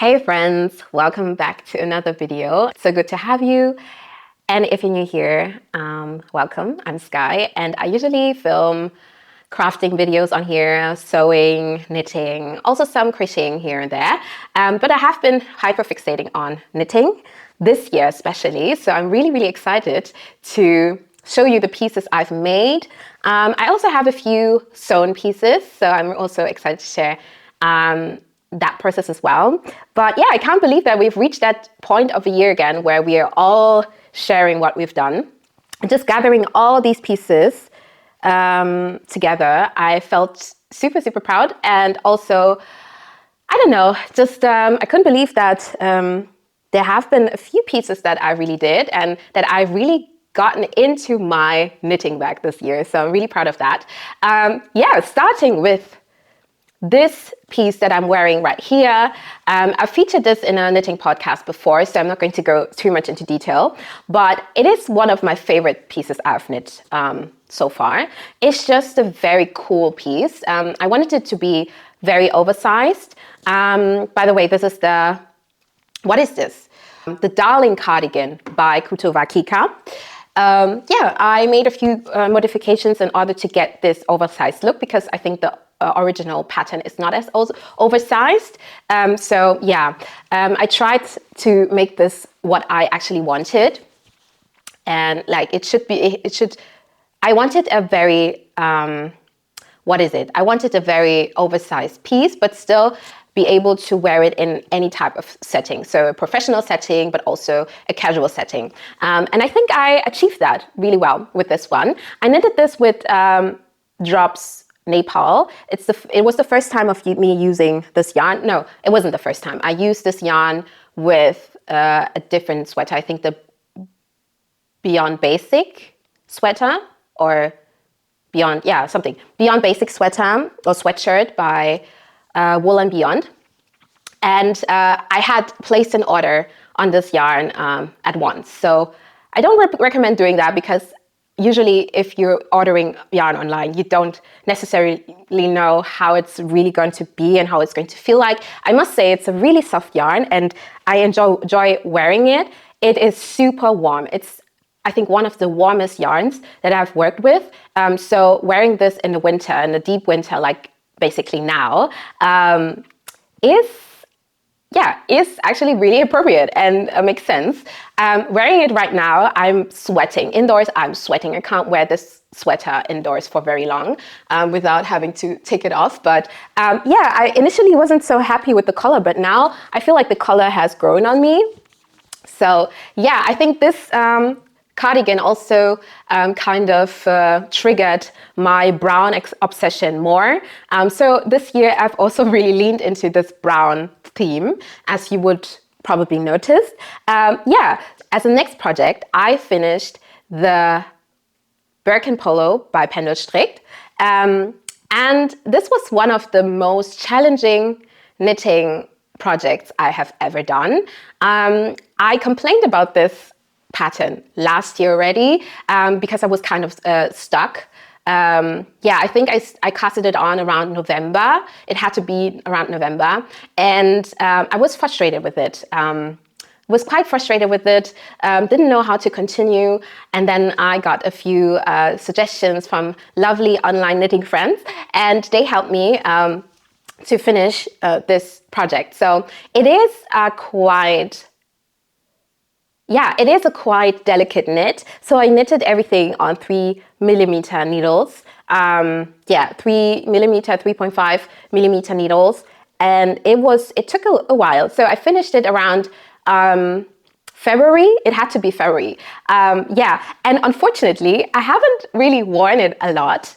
Hey friends, welcome back to another video. So good to have you. And if you're new here, welcome. I'm Sky and I usually film crafting videos on here, sewing, knitting, also some crocheting here and there. But I have been hyper fixating on knitting this year especially. So I'm really excited to show you the pieces I've made. I also have a few sewn pieces, so I'm also excited to share that process as well. But yeah, I can't believe that we've reached that point of the year again where we are all sharing what we've done. And just gathering all these pieces together, I felt super proud. And also, I don't know, just I couldn't believe that there have been a few pieces that I really did and that I've really gotten into my knitting bag this year. So I'm really proud of that. Yeah, starting with this piece that I'm wearing right here. I've featured this in a knitting podcast before, so I'm not going to go too much into detail, but it is one of my favorite pieces I've knit so far. It's just a very cool piece. I wanted it to be very oversized. By the way, this is what is this? The Darling Cardigan by Kuto Wakika. Yeah, I made a few modifications in order to get this oversized look because I think the original pattern is not as oversized. So yeah, I tried to make this what I actually wanted. And like I wanted a very, I wanted a very oversized piece, but still be able to wear it in any type of setting. So a professional setting, but also a casual setting. And I think I achieved that really well with this one. I knitted this with Drops Nepal. It was the first time of me using this yarn. No, it wasn't the first time. I used this yarn with a different sweater. I think the Beyond Basic sweater or Beyond Basic sweater or sweatshirt by Wool and Beyond. And I had placed an order on this yarn at once. So I don't recommend doing that because usually if you're ordering yarn online, you don't necessarily know how it's really going to be and how it's going to feel like. I must say it's a really soft yarn and I enjoy wearing it. It is super warm. It's, I think, one of the warmest yarns that I've worked with. So wearing this in the winter, in the deep winter, like basically now, is actually really appropriate and makes sense. Wearing it right now, I'm sweating. Indoors, I'm sweating. I can't wear this sweater indoors for very long without having to take it off. But yeah, I initially wasn't so happy with the color, but now I feel like the color has grown on me. So yeah, I think this cardigan also kind of triggered my brown obsession more. So this year I've also really leaned into this brown theme, as you would probably notice. Yeah, as a next project, I finished the Birkin polo by Pendel Strikt. And this was one of the most challenging knitting projects I have ever done. I complained about this pattern last year already because I was kind of stuck. Yeah, I think I casted it on around November. It had to be around November. And I was frustrated with it. Was quite frustrated with it. Didn't know how to continue. And then I got a few suggestions from lovely online knitting friends. And they helped me to finish this project. So it is it is a quite delicate knit. So I knitted everything on 3mm needles. 3mm, 3.5mm needles. And it took a while. So I finished it around February. It had to be February. Yeah, and unfortunately, I haven't really worn it a lot.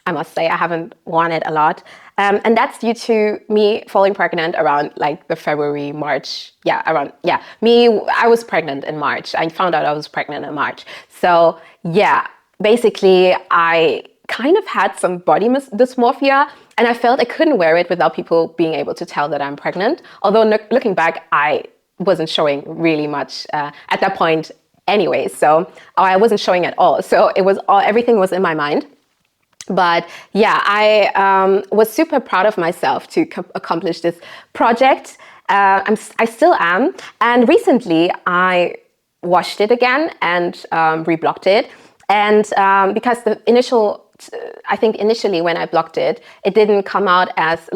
I must say I haven't worn it a lot. And that's due to me falling pregnant around like the February, March. I was pregnant in March. I found out I was pregnant in March. So yeah, basically I kind of had some body dysmorphia and I felt I couldn't wear it without people being able to tell that I'm pregnant. Although looking back, I wasn't showing really much at that point anyway. So I wasn't showing at all. So everything was in my mind. But yeah, I was super proud of myself to accomplish this project. I still am. And recently I washed it again and reblocked it. And because I think initially when I blocked it, it didn't come out as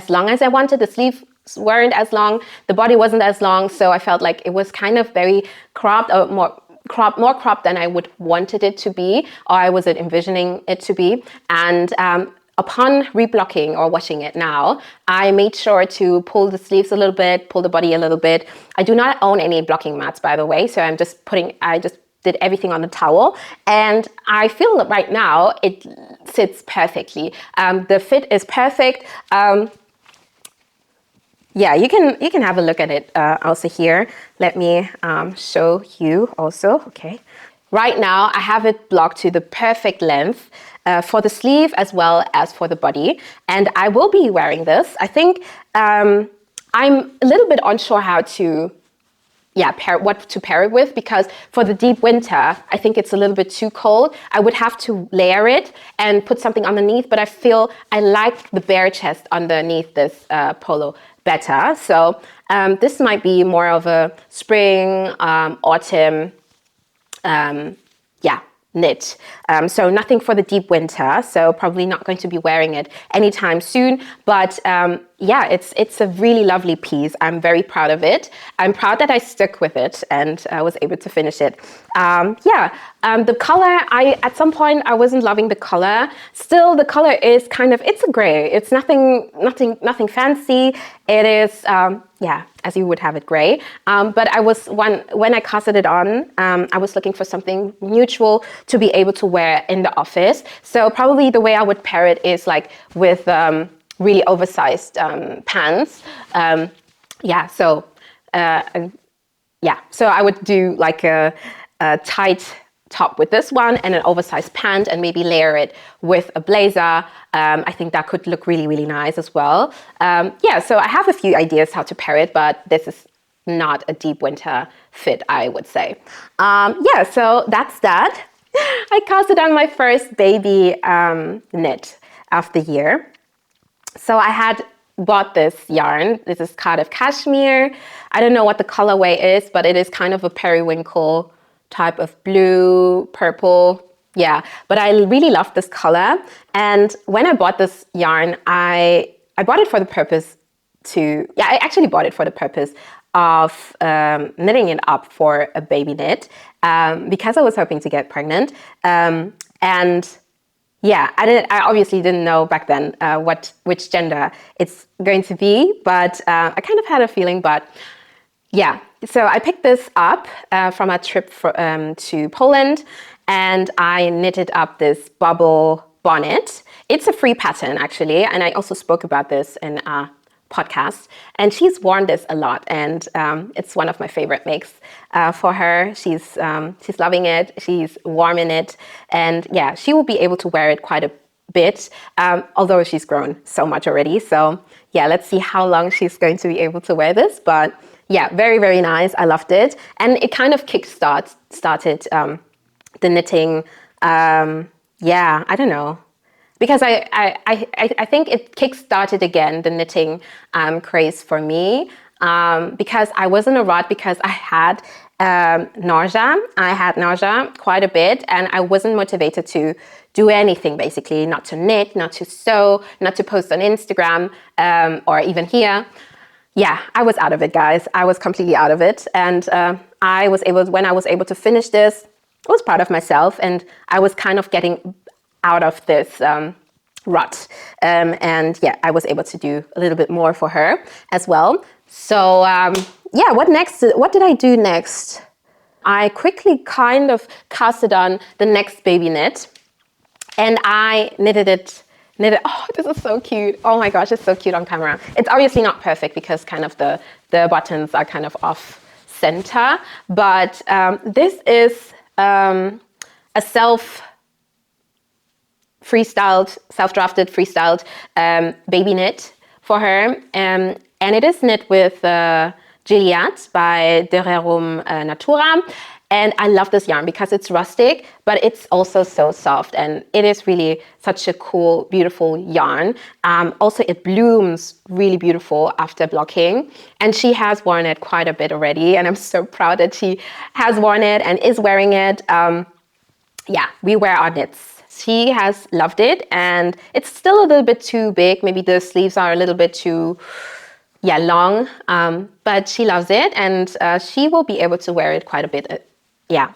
long as I wanted. The sleeves weren't as long, the body wasn't as long, so I felt like it was kind of very cropped, or more cropped than I would wanted it to be, or I was envisioning it to be. And upon reblocking or washing it now, I made sure to pull the sleeves a little bit, pull the body a little bit. I do not own any blocking mats, by the way, so I just did everything on the towel, and I feel that right now it sits perfectly. The fit is perfect. Yeah, you can have a look at it also here. Let me show you also. Okay, right now I have it blocked to the perfect length for the sleeve as well as for the body, and I will be wearing this. I think I'm a little bit unsure how to what to pair it with, because for the deep winter, I think it's a little bit too cold. I would have to layer it and put something underneath, but I feel I like the bare chest underneath this polo better. So this might be more of a spring, autumn, knit. So nothing for the deep winter, so probably not going to be wearing it anytime soon, but yeah, it's a really lovely piece. I'm very proud of it. I'm proud that I stuck with it and I was able to finish it. The color, at some point I wasn't loving the color. Still, the color is kind of, it's a gray. It's nothing fancy. It is, as you would have it gray. But when I casted it on, I was looking for something neutral to be able to wear in the office. So probably the way I would pair it is like with really oversized pants. So I would do like a tight top with this one and an oversized pant, and maybe layer it with a blazer. I think that could look really, really nice as well. So I have a few ideas how to pair it, but this is not a deep winter fit, I would say. So that's that. I casted on my first baby knit of the year. So I had bought this yarn. This is Cardiff Cashmere. I don't know what the colorway is, but it is kind of a periwinkle type of blue, purple. Yeah, but I really love this color. And when I bought this yarn, I bought it for the purpose I actually bought it for the purpose of knitting it up for a baby knit, because I was hoping to get pregnant. I obviously didn't know back then which gender it's going to be, but I kind of had a feeling. But yeah, so I picked this up from a trip to Poland, and I knitted up this bobble bonnet. It's a free pattern actually, and I also spoke about this in a podcast, and she's worn this a lot, and it's one of my favorite makes for her. She's loving it. She's warm in it, and yeah, she will be able to wear it quite a bit, although she's grown so much already. So yeah, let's see how long she's going to be able to wear this. But yeah, very, very nice. I loved it, and it kind of started the knitting. I don't know. Because I think it kick-started again the knitting craze for me, because I was in a rut, because I had nausea. I had nausea quite a bit, and I wasn't motivated to do anything, basically, not to knit, not to sew, not to post on Instagram, or even here. Yeah, I was out of it, guys. I was completely out of it. And when I was able to finish this, I was proud of myself, and I was kind of getting out of this rut. I was able to do a little bit more for her as well. So what next? What did I do next? I quickly kind of casted on the next baby knit, and I knitted it. Oh, this is so cute. Oh my gosh, it's so cute on camera. It's obviously not perfect because kind of the buttons are kind of off center, but this is a self-drafted, freestyled baby knit for her, and it is knit with Gilliatt by De Rerum Natura. And I love this yarn because it's rustic, but it's also so soft, and it is really such a cool, beautiful yarn. Also, it blooms really beautiful after blocking, and she has worn it quite a bit already, and I'm so proud that she has worn it and is wearing it. Yeah, we wear our knits. She has loved it, and it's still a little bit too big. Maybe the sleeves are a little bit too long, but she loves it, and she will be able to wear it quite a bit. Yeah,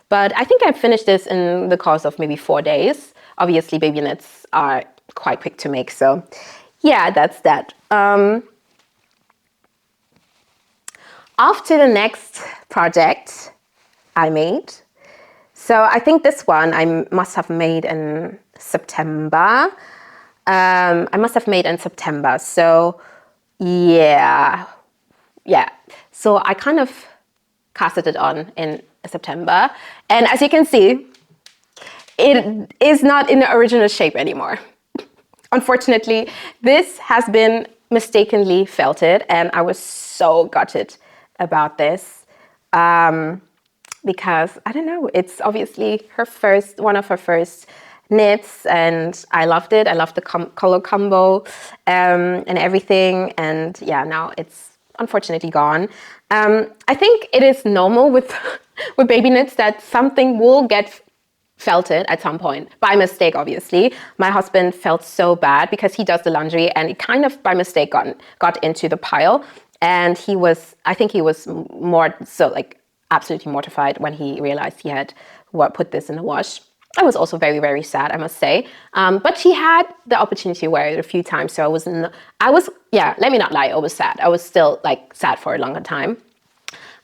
but I think I finished this in the course of maybe 4 days. Obviously, baby knits are quite quick to make, so yeah, that's that. After the next project I made, so I think this one I must have made in September. So yeah. So I kind of casted it on in September, and as you can see, it is not in the original shape anymore. Unfortunately, this has been mistakenly felted, and I was so gutted about this because I don't know, it's obviously one of her first knits, and I loved it. I loved the color combo and everything, and yeah, now it's unfortunately gone. I think it is normal with with baby knits that something will get felted at some point, by mistake, obviously. My husband felt so bad because he does the laundry, and it kind of by mistake got into the pile, and I think he was more so like absolutely mortified when he realized he had put this in the wash. I was also very, very sad, I must say. But she had the opportunity to wear it a few times, so let me not lie, I was sad. I was still like sad for a longer time.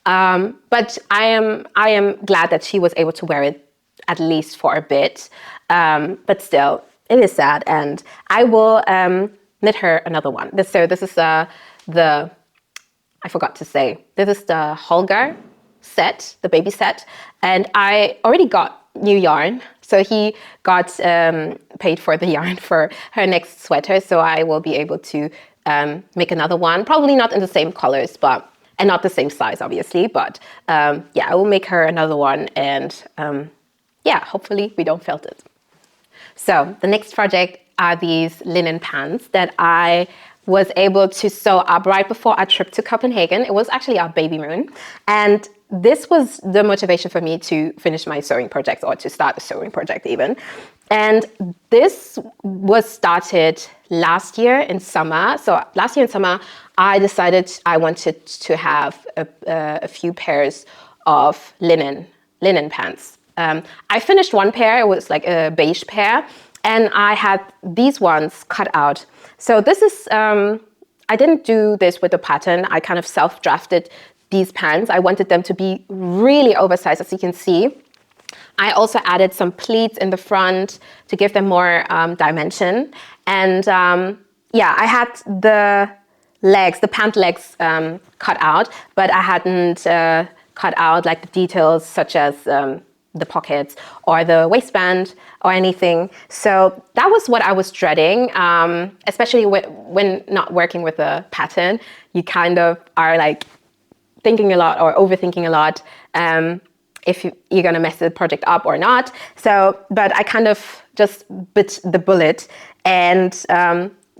But I am glad that she was able to wear it at least for a bit. But still, it is sad, and I will knit her another one. This is I forgot to say, this is the holger set, the baby set, and I already got new yarn. So he got paid for the yarn for her next sweater, so I will be able to make another one, probably not in the same colors, and not the same size, obviously, but yeah, I will make her another one, and yeah, hopefully we don't felt it. So the next project are these linen pants that I was able to sew up right before our trip to Copenhagen. It was actually our baby moon, and this was the motivation for me to finish my sewing project, or to start a sewing project even. And this was started last year in summer. So last year in summer, I decided I wanted to have a few pairs of linen pants. I finished one pair, it was like a beige pair, and I had these ones cut out. So this is, I didn't do this with a pattern, I kind of self-drafted these pants. I wanted them to be really oversized, as you can see. I also added some pleats in the front to give them more dimension. And yeah, I had the pant legs cut out, but I hadn't cut out like the details such as the pockets or the waistband or anything. So that was what I was dreading, especially when not working with a pattern. You kind of are like thinking a lot or overthinking a lot if you're gonna mess the project up or not. So, but I kind of just bit the bullet and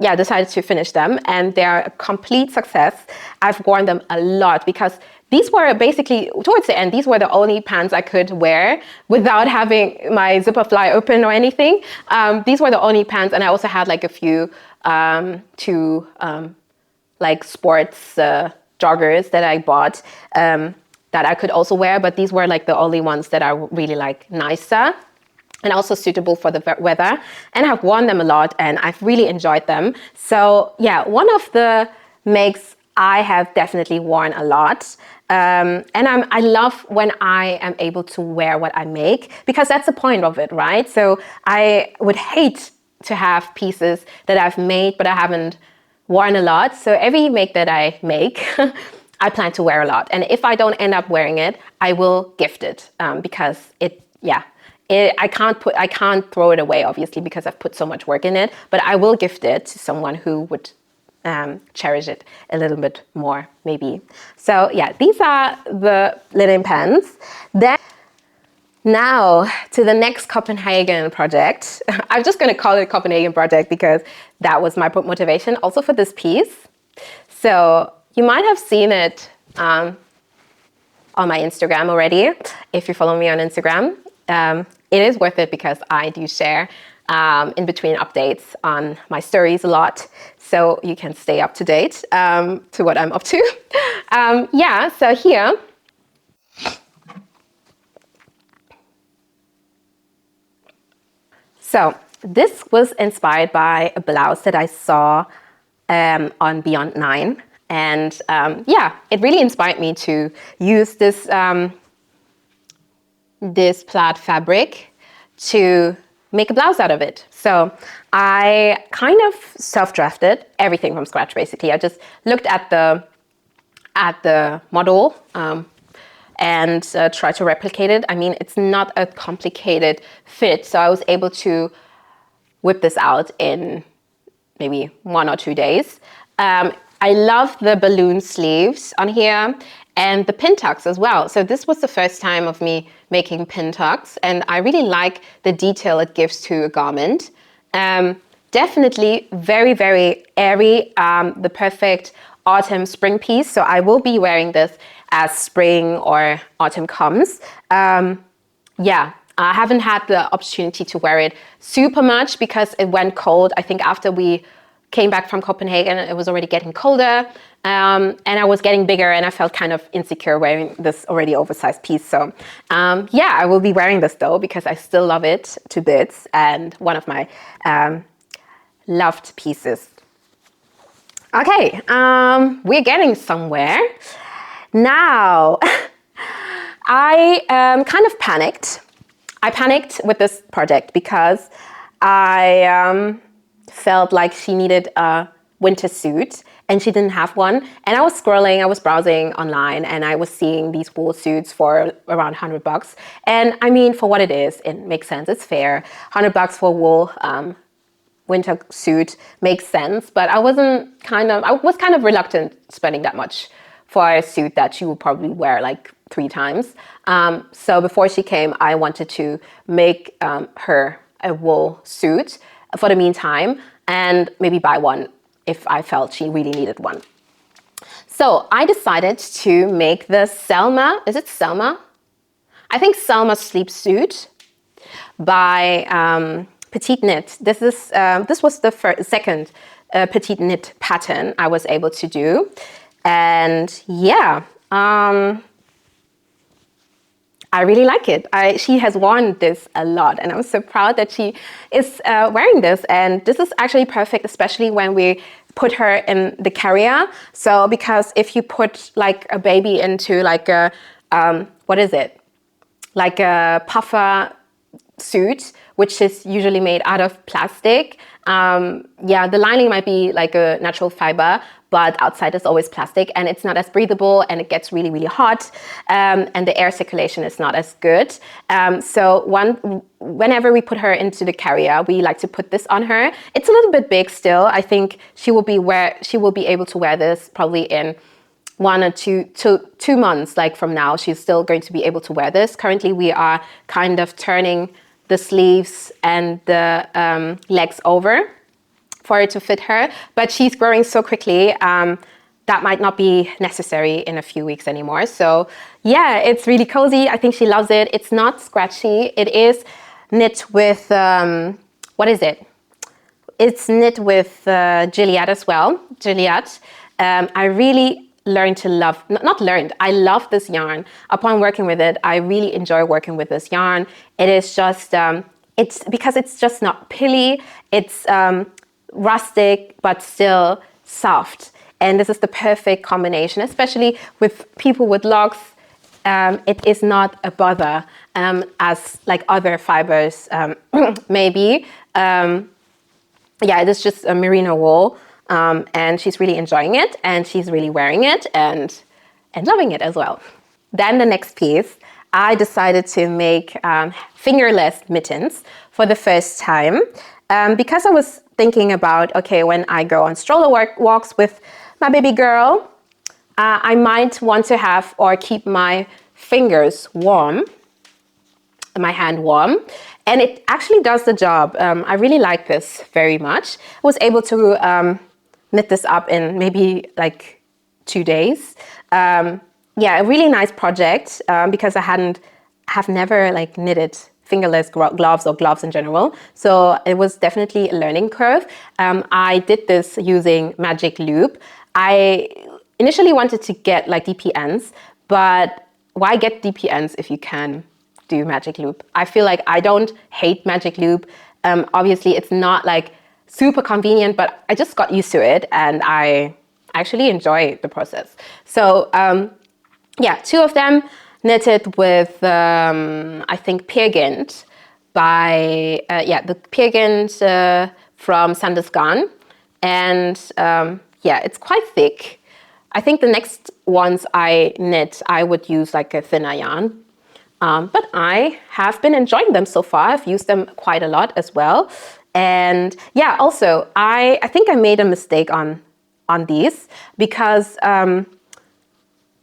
yeah, decided to finish them, and they're a complete success. I've worn them a lot because these were basically, towards the end, these were the only pants I could wear without having my zipper fly open or anything. These were the only pants, and I also had like a few like sports joggers that I bought that I could also wear, but these were like the only ones that are really like nicer and also suitable for the weather. And I've worn them a lot, and I've really enjoyed them. So yeah, one of the makes I have definitely worn a lot. And I love when I am able to wear what I make, because that's the point of it, right? So I would hate to have pieces that I've made but I haven't worn a lot. So every make that I make, I plan to wear a lot. And if I don't end up wearing it, I will gift it because I can't throw it away, obviously, because I've put so much work in it, but I will gift it to someone who would cherish it a little bit more, maybe. So yeah, these are the linen pants. Then now to the next Copenhagen project. I'm just going to call it a Copenhagen project because that was my motivation also for this piece. So you might have seen it on my Instagram already. If you follow me on Instagram, it is worth it because I do share in between updates on my stories a lot. So you can stay up to date to what I'm up to. Yeah, so here. So this was inspired by a blouse that I saw on Beyond 9. And yeah, it really inspired me to use this, this plaid fabric to make a blouse out of it. So I kind of self-drafted everything from scratch, basically. I just looked at the model and try to replicate it. I mean, it's not a complicated fit, so I was able to whip this out in maybe 1 or 2 days. I love the balloon sleeves on here and the pin tucks as well. So this was the first time of me making pin tucks, and I really like the detail it gives to a garment. Definitely very, very airy, the perfect autumn spring piece. So I will be wearing this as spring or autumn comes. Yeah, I haven't had the opportunity to wear it super much because it went cold. I think after we came back from Copenhagen, it was already getting colder, and I was getting bigger, and I felt kind of insecure wearing this already oversized piece. So yeah, I will be wearing this though because I still love it to bits, and one of my loved pieces. Okay, we're getting somewhere. Now, I kind of panicked. I panicked with this project because I felt like she needed a winter suit and she didn't have one. And I was scrolling, I was browsing online, and I was seeing these wool suits for around $100. And I mean, for what it is, it makes sense, it's fair. $100 for wool winter suit makes sense, but I was kind of reluctant spending that much for a suit that she would probably wear like 3 times. So before she came, I wanted to make her a wool suit for the meantime, and maybe buy one if I felt she really needed one. So I decided to make the Selma, is it Selma? I think Selma sleepsuit by Petite Knit. This was the second Petite Knit pattern I was able to do. And yeah, I really like it. She has worn this a lot, and I'm so proud that she is wearing this. And this is actually perfect, especially when we put her in the carrier. So because if you put like a baby into like a, what is it? Like a puffer suit, which is usually made out of plastic. Yeah, the lining might be like a natural fiber, but outside is always plastic, and it's not as breathable, and it gets really, really hot, and the air circulation is not as good. So whenever we put her into the carrier, we like to put this on her. It's a little bit big still. I think she will be able to wear this probably in 1 or 2 months, like from now. She's still going to be able to wear this. Currently, we are kind of turning the sleeves and the legs over for it to fit her, but she's growing so quickly that might not be necessary in a few weeks anymore. So yeah, it's really cozy. I think she loves it. It's not scratchy. It is knit with, what is it? It's knit with Gilliatt as well, Gilliatt. I really learned to love, not learned, I love this yarn. Upon working with it, I really enjoy working with this yarn. It is just, it's because it's just not pilly, it's rustic, but still soft. And this is the perfect combination, especially with people with locks. It is not a bother as like other fibers maybe. Yeah, it is just a merino wool. And she's really enjoying it, and she's really wearing it and loving it as well. Then the next piece, I decided to make fingerless mittens for the first time because I was thinking about, okay, when I go on stroller walks with my baby girl, I might want to have or keep my fingers warm, my hand warm, and it actually does the job. I really like this very much. I was able to knit this up in maybe like 2 days. Yeah, a really nice project because I have never like knitted fingerless gloves or gloves in general. So it was definitely a learning curve. I did this using magic loop. I initially wanted to get like DPNs, but why get DPNs if you can do magic loop? I feel like I don't hate magic loop. Obviously it's not like super convenient, but I just got used to it and I actually enjoy the process. So yeah, 2 of them knitted with, I think, Peergynt by, yeah, the Peergynt from Sanders Garn. And yeah, it's quite thick. I think the next ones I knit, I would use like a thinner yarn. But I have been enjoying them so far. I've used them quite a lot as well. And yeah, also, I think I made a mistake on these because,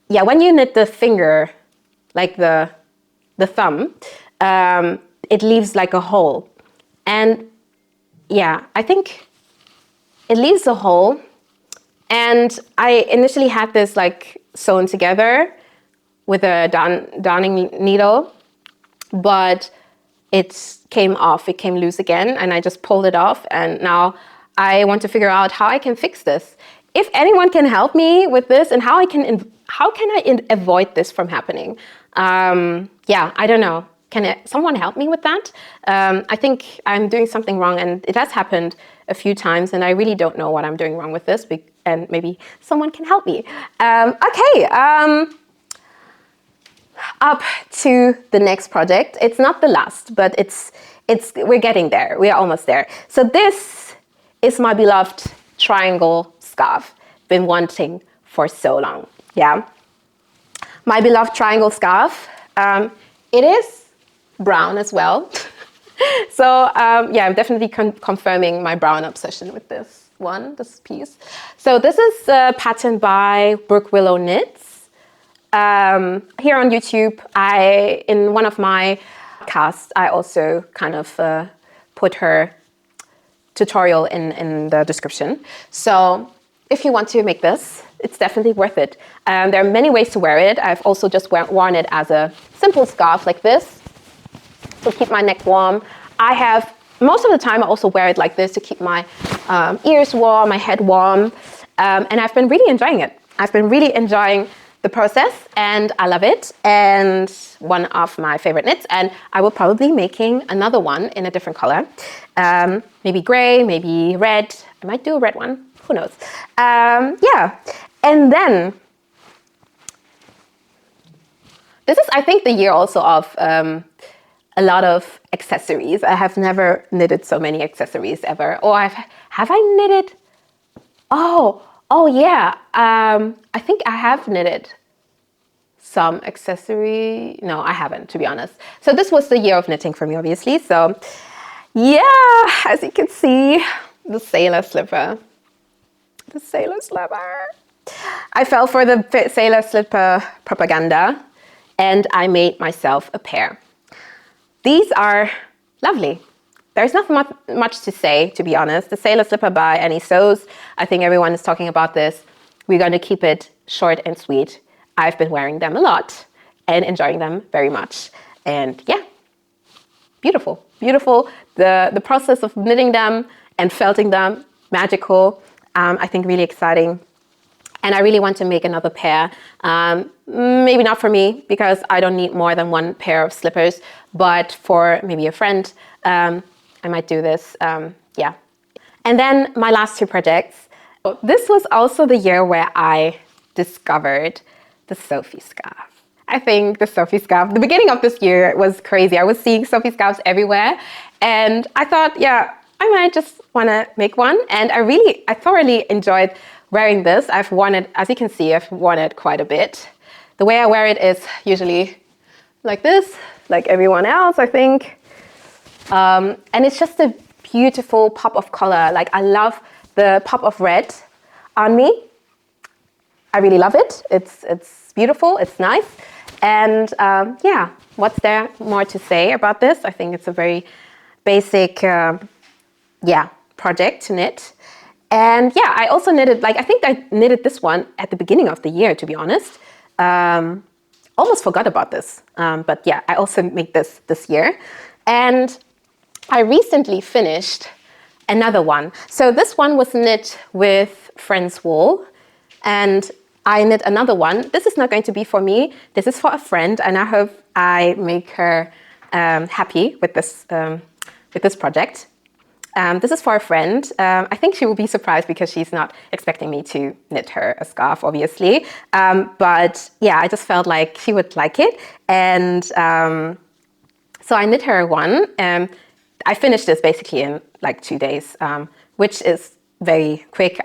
yeah, when you knit the finger, like the thumb, it leaves like a hole. And yeah, I think it leaves a hole. And I initially had this like sewn together with a darning needle, but it came off, it came loose again, and I just pulled it off. And now I want to figure out how I can fix this. If anyone can help me with this and how can I avoid this from happening? Yeah, I don't know. Can someone help me with that? I think I'm doing something wrong, and it has happened a few times, and I really don't know what I'm doing wrong with this, and maybe someone can help me. Okay, up to the next project. It's not the last, but we're getting there. We are almost there. So this is my beloved triangle scarf. Been wanting for so long. Yeah, my beloved triangle scarf. It is brown as well. So yeah, I'm definitely confirming my brown obsession with this piece. So this is patterned by Brookwillowknits. Here on YouTube, in one of my podcasts, I also kind of put her tutorial in the description. So if you want to make this, it's definitely worth it. There are many ways to wear it. I've also just worn it as a simple scarf like this to keep my neck warm. Most of the time I also wear it like this to keep my ears warm, my head warm, and I've been really enjoying it. I've been really enjoying the process and I love it, and one of my favorite knits, and I will probably be making another one in a different color. Maybe gray, maybe red. I might do a red one, who knows. Yeah, and then this is, I think, the year also of a lot of accessories. I have never knitted so many accessories ever. Or have I knitted? Oh yeah. I think I have knitted some accessory. No, I haven't, to be honest. So this was the year of knitting for me, obviously. So yeah, as you can see, the sailor slipper. The sailor slipper. I fell for the sailor slipper propaganda and I made myself a pair. These are lovely. There's not much to say, to be honest. The sailor slipper by Annie Sews. I think everyone is talking about this. We're going to keep it short and sweet. I've been wearing them a lot and enjoying them very much. And yeah, beautiful, beautiful. The process of knitting them and felting them, magical. I think really exciting. And I really want to make another pair. Maybe not for me, because I don't need more than one pair of slippers, but for maybe a friend, I might do this, yeah. And then my last 2 projects. This was also the year where I discovered the Sophie scarf. I think the Sophie scarf, the beginning of this year was crazy. I was seeing Sophie scarves everywhere. And I thought, yeah, I might just want to make one. And I thoroughly enjoyed wearing this. I've worn it, as you can see, I've worn it quite a bit. The way I wear it is usually like this, like everyone else, I think. And it's just a beautiful pop of color. Like I love the pop of red on me. I really love it. It's beautiful, it's nice. And yeah, what's there more to say about this? I think it's a very basic, yeah, project to knit. And yeah, I also knitted, like I think I knitted this one at the beginning of the year, to be honest. Almost forgot about this. But yeah, I also made this year. And I recently finished another one. So this one was knit with Friends wool, and I knit another one. This is not going to be for me. This is for a friend, and I hope I make her happy with this project. This is for a friend. I think she will be surprised because she's not expecting me to knit her a scarf, obviously. But yeah, I just felt like she would like it. And so I knit her one. I finished this basically in like 2 days, which is very quick.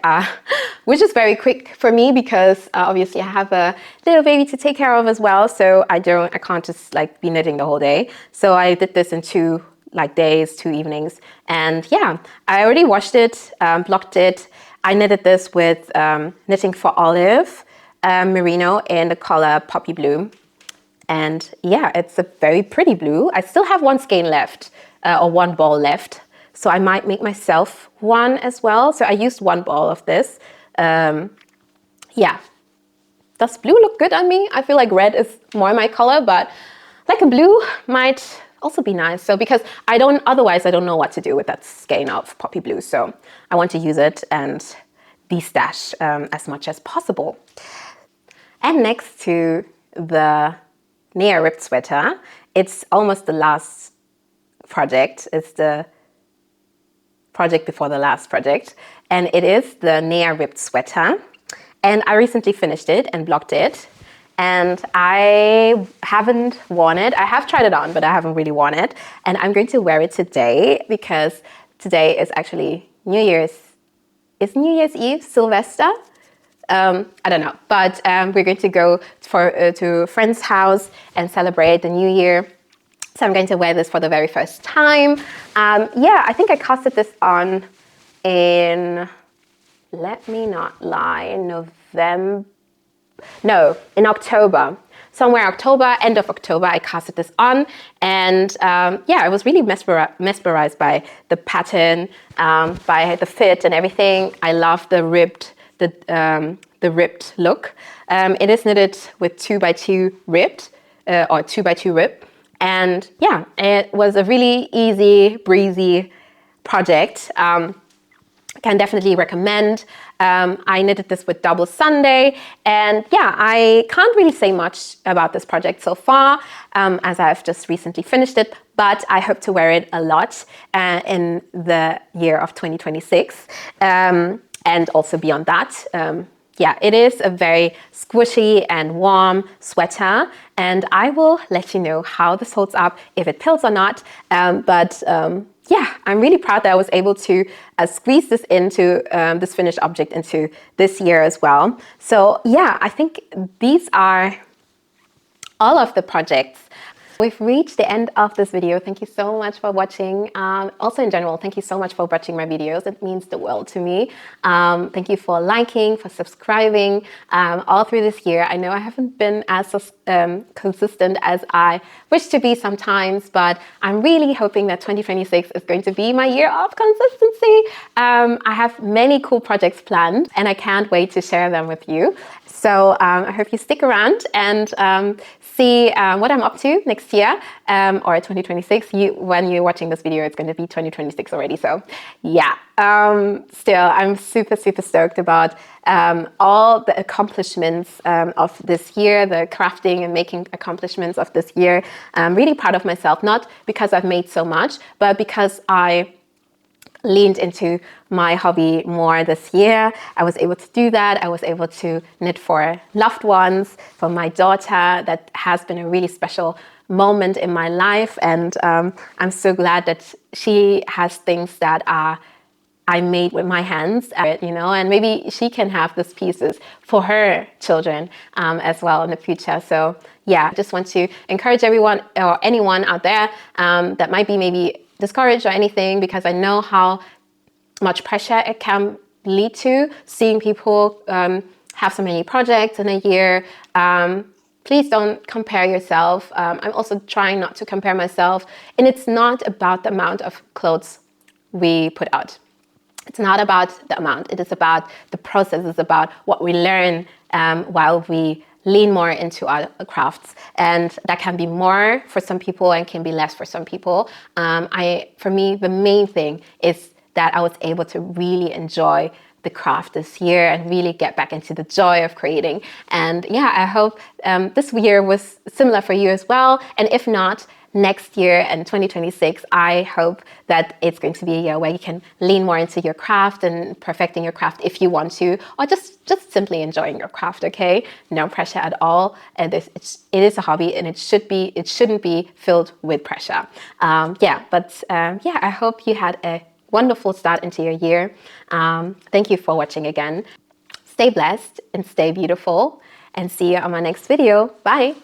Which is very quick for me because obviously I have a little baby to take care of as well. So I can't just like be knitting the whole day. So I did this in 2 days, 2 evenings. And yeah, I already washed it, blocked it. I knitted this with Knitting for Olive merino in the color Poppy Blue. And yeah, it's a very pretty blue. I still have 1 skein left, or 1 ball left. So I might make myself one as well. So I used 1 ball of this. Yeah. Does blue look good on me? I feel like red is more my color, but like a blue might also be nice. So because otherwise I don't know what to do with that skein of Poppy Blue. So I want to use it and de-stash as much as possible. And next to the Nea ribbed sweater, it's almost the last project. It's the project before the last project. And it is the Nea ribbed sweater. And I recently finished it and blocked it. And I haven't worn it. I have tried it on, but I haven't really worn it. And I'm going to wear it today because today is actually New Year's Eve, Sylvester? I don't know, but we're going to go to a friend's house and celebrate the New Year. So I'm going to wear this for the very first time. Yeah, I think I casted this on in, let me not lie, in October. Somewhere October, end of October, I casted this on. And yeah, I was really mesmerized by the pattern, by the fit and everything. I love the ribbed look. It is knitted with 2x2 ribbed, or 2x2 rib. And yeah, it was a really easy, breezy project. Can definitely recommend. I knitted this with double Sunday, and yeah, I can't really say much about this project so far, as I've just recently finished it, but I hope to wear it a lot in the year of 2026, and also beyond that. Yeah, it is a very squishy and warm sweater, and I will let you know how this holds up, if it pills or not. Yeah, I'm really proud that I was able to squeeze this into this finished object into this year as well. So yeah, I think these are all of the projects. We've reached the end of this video. Thank you so much for watching. Also in general, thank you so much for watching my videos. It means the world to me. Thank you for liking, for subscribing all through this year. I know I haven't been as consistent as I wish to be sometimes, but I'm really hoping that 2026 is going to be my year of consistency. I have many cool projects planned and I can't wait to share them with you. So I hope you stick around and see what I'm up to next year, or 2026. When you're watching this video, it's going to be 2026 already. So yeah, still, I'm super, super stoked about all the accomplishments of this year, the crafting and making accomplishments of this year. I'm really proud of myself, not because I've made so much, but because I leaned into my hobby more this year. I was able to do that. I was able to knit for loved ones, for my daughter. That has been a really special moment in my life, and I'm so glad that she has things that I made with my hands, you know, and maybe she can have these pieces for her children as well in the future. So yeah, I just want to encourage everyone or anyone out there that might be maybe discouraged or anything, because I know how much pressure it can lead to, seeing people have so many projects in a year. Please don't compare yourself. I'm also trying not to compare myself. And it's not about the amount of clothes we put out. It's not about the amount. It is about the process. It's about what we learn while we lean more into our crafts. And that can be more for some people and can be less for some people. For me, the main thing is that I was able to really enjoy the craft this year and really get back into the joy of creating. And yeah, I hope this year was similar for you as well. And if not, next year and 2026, I hope that it's going to be a year where you can lean more into your craft and perfecting your craft if you want to, or just simply enjoying your craft, okay? No pressure at all. And it is a hobby, and it shouldn't be filled with pressure. Yeah, I hope you had a wonderful start into your year. Thank you for watching again. Stay blessed and stay beautiful, and see you on my next video. Bye.